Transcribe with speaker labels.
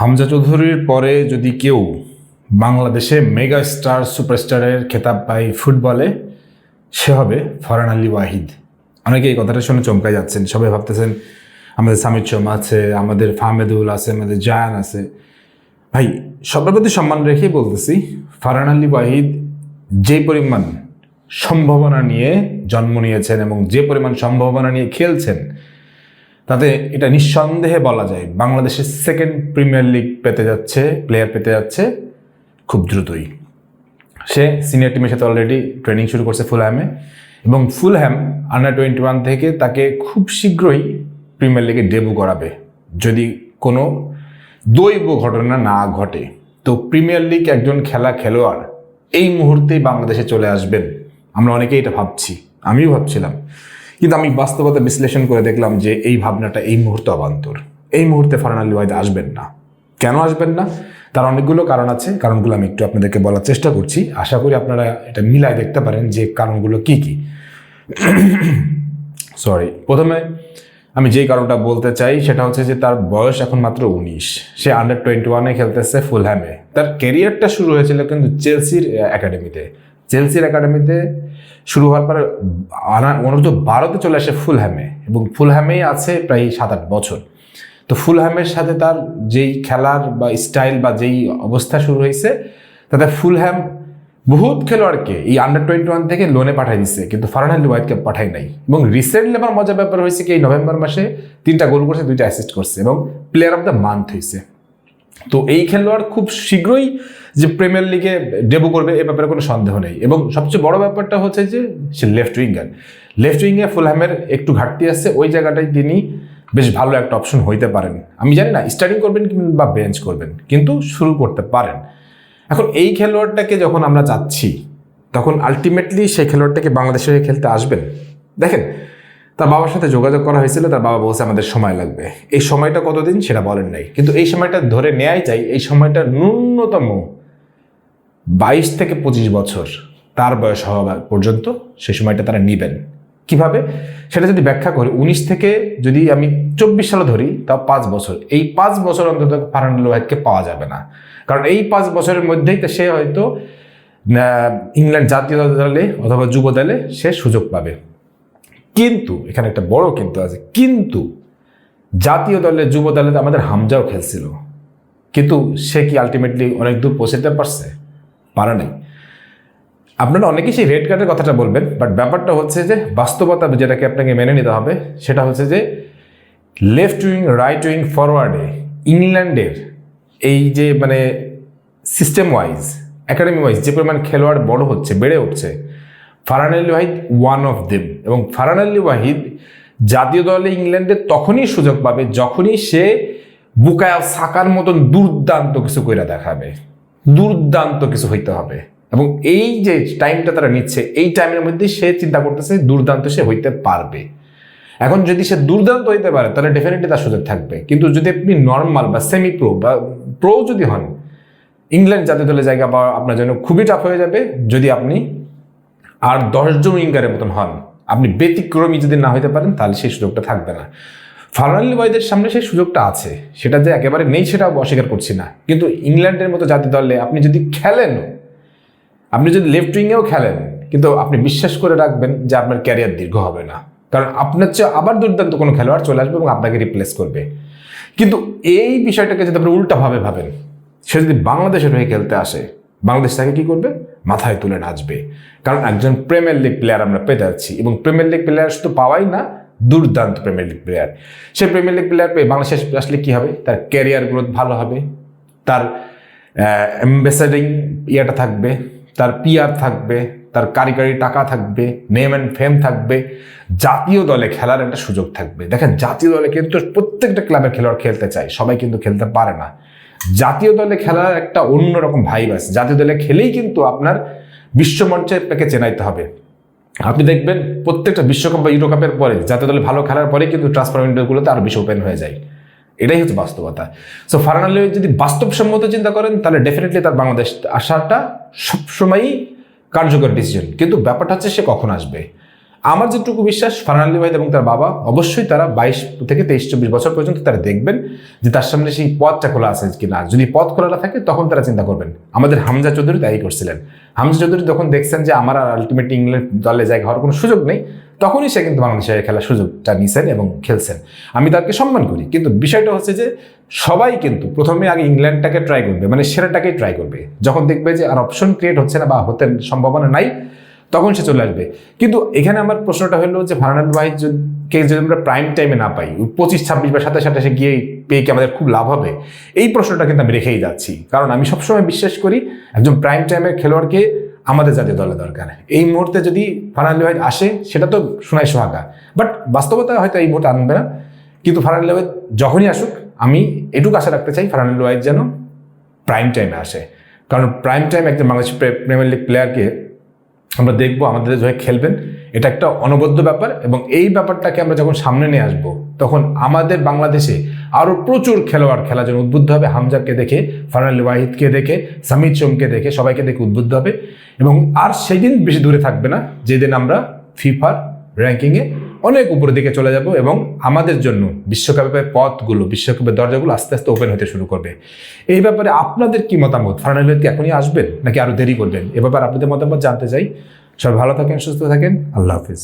Speaker 1: হামজা চৌধুরীর পরে যদি কেউ বাংলাদেশে মেগা স্টার সুপারস্টারের খেতাব পায় ফুটবলে, সে হবে ফরহান আলী ওয়াহিদ। অনেকে এই কথাটা শুনে চমকাই যাচ্ছেন, সবাই ভাবতেছেন আমাদের সামিদ শর্মা আছে, আমাদের ফাহমেদুল আছে, আমাদের জায়ান আছে। ভাই, সবার প্রতি সম্মান রেখেই বলতেছি, ফরহান আলী ওয়াহিদ যে পরিমাণ সম্ভাবনা নিয়ে জন্ম নিয়েছেন এবং যে পরিমাণ সম্ভাবনা নিয়ে খেলছেন, তাতে এটা নিঃসন্দেহে বলা যায় বাংলাদেশের সেকেন্ড প্রিমিয়ার লিগ প্লেয়ার পেতে যাচ্ছে খুব দ্রুতই। সে সিনিয়র টিমের সাথে অলরেডি ট্রেনিং শুরু করছে ফুলহ্যামে, এবং ফুলহ্যাম আন্ডার-21 থেকে তাকে খুব শীঘ্রই প্রিমিয়ার লিগে ডেবু করাবে যদি কোনো দৈব ঘটনা না ঘটে। তো প্রিমিয়ার লিগ একজন খেলোয়াড় এই মুহূর্তেই বাংলাদেশে চলে আসবেন, আমরা অনেকেই এটা ভাবছি, আমিও ভাবছিলাম, কিন্তু আমি বাস্তবতা বিশ্লেষণ করে দেখলাম যে এই ভাবনাটা এই মুহূর্তে অবান্তর। এই মুহূর্তে ফরহান আলী ওয়াহিদ আসবেন না। কেন আসবেন না? তার অনেকগুলো কারণ আছে, কারণগুলো আমি একটু আপনাদেরকে বলার চেষ্টা করছি। আশা করি আপনারা এটা মিলায় দেখতে পারেন যে কারণগুলো কি কি। প্রথমে আমি যেই কারণটা বলতে চাই সেটা হচ্ছে যে তার বয়স এখন মাত্র 19। সে আন্ডার-21 খেলতেছে ফুলহ্যামে। তার ক্যারিয়ারটা শুরু হয়েছিল কিন্তু চেলসির একাডেমিতে শুরু হওয়ার পরে অনূর্ধ্ব-12 চলে আসে ফুলহ্যামে, এবং ফুলহ্যামেই আছে প্রায় 7-8 বছর। তো ফুলহ্যামের সাথে তার যেই খেলার বা স্টাইল বা যেই অবস্থা শুরু হয়েছে, তাতে ফুলহ্যাম বহুত খেলোয়াড়কে এই আন্ডার-21 থেকে লোনে পাঠাই দিচ্ছে, কিন্তু ফরহান আলী ওয়াহিদকে পাঠায় নাই। এবং রিসেন্টলি আমার মজার ব্যাপার হয়েছে কি, এই নভেম্বর মাসে 3টা গোল করছে, 2টা অ্যাসিস্ট করছে এবং প্লেয়ার অফ দ্য মান্থ হয়েছে। তো এই খেলোয়াড় খুব শীঘ্রই যে প্রিমিয়ার লিগে ডেবু করবে এ ব্যাপারে কোনো সন্দেহ নেই। এবং সবচেয়ে বড় ব্যাপারটা হচ্ছে যে সে লেফট উইঙ্গে ফুলহ্যামের একটু ঘাটতি আছে, ওই জায়গাটায় তিনি বেশ ভালো একটা অপশন হইতে পারেন। আমি জানি না স্টার্টিং করবেন বা বেঞ্চ করবেন, কিন্তু শুরু করতে পারেন। এখন এই খেলোয়াড়টাকে যখন আমরা চাচ্ছি, তখন আলটিমেটলি সেই খেলোয়াড়টাকে বাংলাদেশে খেলতে আসবেন। দেখেন, তার বাবার সাথে যোগাযোগ করা হয়েছিল, তার বাবা বলছে আমাদের সময় লাগবে। এই সময়টা কতদিন সেটা বলেন নাই, কিন্তু এই সময়টা ধরে নেওয়াই চাই। এই সময়টা ন্যূনতম 22 থেকে 25 বছর তার বয়স হওয়া পর্যন্ত সেই সময়টা তারা নেবেন। কিভাবে সেটা যদি ব্যাখ্যা করি, 19 থেকে যদি আমি 24 সালে ধরি, তাও 5 বছর। এই 5 বছর অন্তত ফরহান আলী ওয়াহিদকে পাওয়া যাবে না, কারণ এই 5 বছরের মধ্যেই তো সে হয়তো ইংল্যান্ড জাতীয় দলে অথবা যুব দলে সে সুযোগ পাবে। কিন্তু এখানে একটা বড় কিন্তু আছে, কিন্তু জাতীয় দলে যুব দলে আমাদের হামজাও খেলছিল, কিন্তু সে কি আলটিমেটলি অনেক দূর পৌঁছাতে পারে নাই। আপনারা অনেকেই সেই রেড কার্ডের কথাটা বলবেন, বাট ব্যাপারটা হচ্ছে যে বাস্তবতা যেটাকে আপনাকে মেনে নিতে হবে সেটা হচ্ছে যে লেফট উইং, রাইট উইং, ফরওয়ার্ডে ইংল্যান্ডের এই যে সিস্টেম ওয়াইজ, একাডেমি ওয়াইজ যে পরিমাণ খেলোয়াড় বেড়ে উঠছে, Farhan Ali Wahid one of them. এবং ফরহান আলী ওয়াহিদ জাতীয় দলে ইংল্যান্ডে তখনই সুযোগ পাবে যখনই সে বুকায়ো সাকার মতন দুর্দান্ত কিছু কইরা দেখাবে, দুর্দান্ত কিছু হইতে হবে। এবং এই যে টাইমটা তারা নিচ্ছে, এই টাইমের মধ্যে সে চিন্তা করতেছে দুর্দান্ত সে হইতে পারবে। এখন যদি সে দুর্দান্ত হইতে পারে তাহলে ডেফিনেটলি তার সুযোগ থাকবে, কিন্তু যদি আপনি নর্মাল বা সেমি প্রো বা প্রো যদি হন, ইংল্যান্ড জাতীয় দলের জায়গা পাওয়া আপনার জন্য খুবই টাফ হয়ে যাবে। যদি আপনি আর 10 জন উইঙ্গারের মতন হন, আপনি ব্যতিক্রমী যদি না হইতে পারেন, তাহলে সেই সুযোগটা থাকবে না। ফরহান আলী ওয়াহিদের সামনে সেই সুযোগটা আছে, সেটা যে একেবারে নেই সেটা অস্বীকার করছি না, কিন্তু ইংল্যান্ডের মতো জাতীয় দলে আপনি যদি খেলেন, আপনি যদি লেফট উইংয়েও খেলেন, কিন্তু আপনি বিশ্বাস করে রাখবেন যে আপনার ক্যারিয়ার দীর্ঘ হবে না, কারণ আপনার চেয়ে আবার দুর্দান্ত কোনো খেলোয়াড় চলে আসবে এবং আপনাকে রিপ্লেস করবে। কিন্তু এই বিষয়টাকে যদি আপনি উল্টাভাবে ভাবেন, সে যদি বাংলাদেশের হয়ে খেলতে আসে, বাংলাদেশ তাকে কি করবে? মাথায় তুলে নাচবে, কারণ একজন প্রিমিয়ার লিগ প্লেয়ার আমরা পেতে যাচ্ছি। এবং প্রিমিয়ার লিগ প্লেয়ার শুধু পাওয়াই না, দুর্দান্ত প্রিমিয়ার লিগ প্লেয়ার। সে প্রিমিয়ার লিগ প্লেয়ার পেয়ে বাংলাদেশে আসলে কি হবে? তার ক্যারিয়ার গ্রোথ ভালো হবে, তার অ্যাম্বাসেডিং ইয়েটা থাকবে, তার পিআর থাকবে, তার কারিগরি টাকা থাকবে, নেম অ্যান্ড ফেম থাকবে, জাতীয় দলে খেলার একটা সুযোগ থাকবে। দেখেন, জাতীয় দলে কিন্তু প্রত্যেকটা ক্লাবের খেলোয়াড় খেলতে চায়, সবাই কিন্তু খেলতে পারে না। জাতীয় দলে খেলার একটা অন্যরকম ভাইব আছে। জাতীয় দলে খেলেই কিন্তু আপনার বিশ্বমঞ্চে আপনাকে চেনাইতে হবে। আপনি দেখবেন প্রত্যেকটা বিশ্বকাপ বা ইউরোকাপের পরে জাতীয় দলে ভালো খেলার পরে কিন্তু ট্রান্সফার উইন্ডোগুলোতে আরো বেশি ওপেন হয়ে যায়। এটাই হচ্ছে বাস্তবতা। সো ফরহান আলী যদি বাস্তবসম্মত চিন্তা করেন, তাহলে ডেফিনেটলি তার বাংলাদেশ আসাটা সবসময়ই কার্যকর ডিসিশন। কিন্তু ব্যাপারটা হচ্ছে সে কখন আসবে। আমার যেটুকু বিশ্বাস ফারহান আলী ওয়াহিদ এবং তার বাবা অবশ্যই তারা 22 থেকে 23-24 বছর পর্যন্ত তারা দেখবেন যে তার সামনে সেই পথটা খোলা আছে কিনা। যদি পথ খোলা না থাকে তখন তারা চিন্তা করবেন। আমাদের হামজা চৌধুরী তাই করছিলেন। হামজা চৌধুরী যখন দেখছেন যে আমার আর আলটিমেটলি ইংল্যান্ড দলে জায়গা হওয়ার কোনো সুযোগ নেই, তখনই সে কিন্তু বাংলাদেশের খেলার সুযোগটা নিছেন এবং খেলছেন। আমি তাকে সম্মান করি, কিন্তু বিষয়টা হচ্ছে যে সবাই কিন্তু প্রথমে আগে ইংল্যান্ডটাকে ট্রাই করবে, মানে সেরাটাকেই ট্রাই করবে। যখন দেখবে যে আর অপশন ক্রিয়েট হচ্ছে না বা হতে সম্ভাবনা নাই, তখন সে চলে আসবে। কিন্তু এখানে আমার প্রশ্নটা হলো যে ফারহান আলী ওয়াহিদকে যদি আমরা প্রাইম টাইমে না পাই, 25-26 বা 27-28 গিয়ে পেয়ে কি আমাদের খুব লাভ হবে? এই প্রশ্নটা কিন্তু আমি রেখেই যাচ্ছি, কারণ আমি সবসময় বিশ্বাস করি একজন প্রাইম টাইমের খেলোয়াড়কে আমাদের জাতীয় দলে দরকার। এই মুহূর্তে যদি ফারহান আলী ওয়াহিদ আসে সেটা তো সোনাই সোহাগা, বাট বাস্তবতা হয়তো এই মুহূর্তে আনবে না। কিন্তু ফারহান আলী ওয়াহিদ যখনই আসুক, আমি এটুকু আশা রাখতে চাই ফারহান আলী ওয়াহিদ যেন প্রাইম টাইমে আসে। কারণ প্রাইম টাইম একজন বাংলাদেশ প্রিমিয়ার লিগ প্লেয়ারকে আমরা দেখবো আমাদের হয়ে খেলবেন, এটা একটা অনবদ্য ব্যাপার। এবং এই ব্যাপারটাকে আমরা যখন সামনে নিয়ে আসবো, তখন আমাদের বাংলাদেশে আরও প্রচুর খেলোয়াড় খেলার জন্য উদ্বুদ্ধ হবে। হামজাকে দেখে, ফারহান আলী ওয়াহিদকে দেখে, সামিদ সোমকে দেখে, সবাইকে দেখে উদ্বুদ্ধ হবে। এবং আর সেই দিন বেশি দূরে থাকবে না যেদিন আমরা ফিফার র্যাঙ্কিংয়ে অনেক উপরের দিকে চলে যাব এবং আমাদের জন্য বিশ্বকাপের পথগুলো, বিশ্বকাপের দরজাগুলো আস্তে আস্তে ওপেন হতে শুরু করবে। এই ব্যাপারে আপনাদের কি মতামত? ফারহান আলী ওয়াহিদ কি এখনই আসবেন নাকি আরও দেরি করবেন? এ ব্যাপারে আপনাদের মতামত জানতে চাই। সবাই ভালো থাকেন, সুস্থ থাকেন, আল্লাহ হাফিজ।